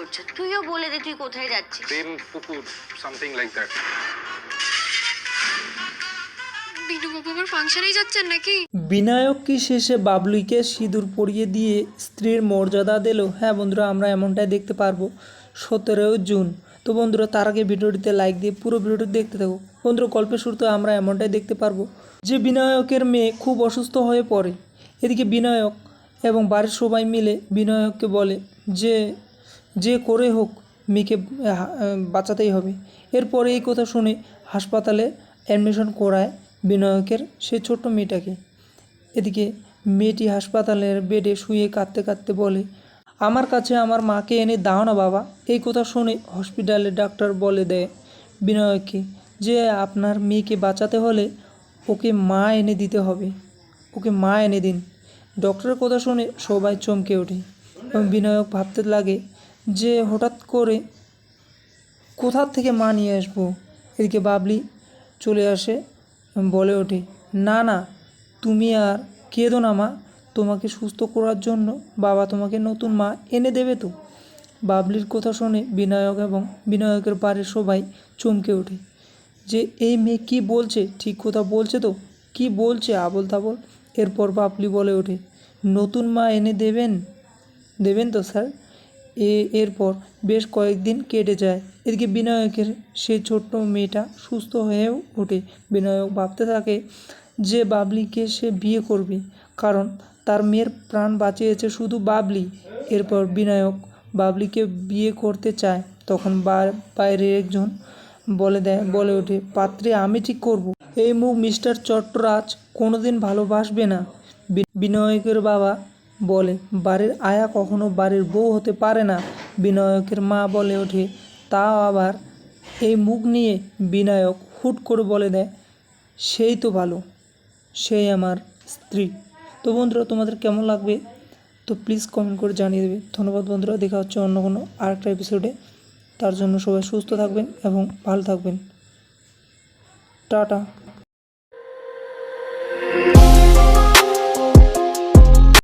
করছে। তুইও বলে দে তুই কোথায় যাচ্ছিস। প্রেম পুকুর সামথিং লাইক দ্যাট। বিনু বাবু আমার ফাংশনেই যাচ্ছেন নাকি? বিনায়ক কি শেষে বাবলুকে সিঁদুর পরিয়ে দিয়ে স্ত্রীর মর্যাদা দিল? হ্যাঁ বন্ধুরা, আমরা এমনটাই দেখতে পারবো 17 জুন। তো বন্ধুরা, তার আগে ভিডিওটিতে লাইক দিয়ে পুরো ভিডিওটি দেখতে থাকো। বন্ধুরা, গল্পের শুরুতে আমরা এমনটাই দেখতে পারবো যে বিনায়কের মেয়ে খুব অসুস্থ হয়ে পড়ে। এদিকে বিনায়ক এবং বাড়ির সবাই মিলে বিনায়ককে বলে যে যে করে হোক মেয়েকে বাঁচাতেই হবে। এরপরে এই কথা শুনে হাসপাতালে অ্যাডমিশন করায় বিনায়কের সেই ছোট্ট মেয়েটাকে। এদিকে মেয়েটি হাসপাতালের বেডে শুয়ে কাঁদতে কাঁদতে বলে, আমার কাছে আমার মাকে এনে দাও না বাবা। এই কথা শুনে হসপিটালে ডাক্তার বলে দেয় বিনায়ককে যে আপনার মেয়েকে বাঁচাতে হলে ওকে মা এনে দিতে হবে, ওকে মা এনে দিন। ডক্টরের কথা শুনে সবাই চমকে ওঠে এবং বিনায়ক ভাবতে লাগে যে হঠাৎ করে কোথা থেকে মা নিয়ে আসবো। এদিকে বাবলি চলে আসে, বলে ওঠে, না না তুমি আর কেঁদো না মা, তোমাকে সুস্থ করার জন্য বাবা তোমাকে নতুন মা এনে দেবে তো। বাবলির কথা শুনে বিনায়ক এবং বিনায়কের বাড়ির সবাই চমকে ওঠে যে এই মেয়ে কী বলছে, ঠিক কথা বলছে তো, কি বলছে আবল তাবল। এরপর বাবলি বলে ওঠে, নতুন মা এনে দেবেন তো স্যার। এরপর বেশ কয়েকদিন কেটে যায়। এদিকে বিনায়কের সেই ছোট্ট মেয়েটা সুস্থ হয়েও ওঠে। বিনায়ক ভাবতে থাকে যে বাবলিকে সে বিয়ে করবে, কারণ তার মেয়ের প্রাণ বাঁচিয়েছে শুধু বাবলি। এরপর বিনায়ক বাবলিকে বিয়ে করতে চায়, তখন বাইরে একজন বলে ওঠে, পাত্রী আমি ঠিক করব। এই মুখ মিস্টার চট্টরাজ কোনোদিন ভালোবাসবে না। বিনায়কের বাবা বলে, বাড়ির আয়া কখনো বাড়ির বউ হতে পারে না। বিনায়কের মা বলে ওঠে, তাও আবার এই মুখ নিয়ে। বিনায়ক হুট করে বলে দেয়, সেই তো ভালো, সেই আমার স্ত্রী। তো বন্ধুরা, তোমাদের কেমন লাগবে তো প্লিজ কমেন্ট করে জানিয়ে দেবে। ধন্যবাদ বন্ধুরা, দেখা হচ্ছে অন্য কোনো আরেকটা এপিসোডে। তার জন্য সবাই সুস্থ থাকবেন এবং ভালো থাকবেন। টাটা।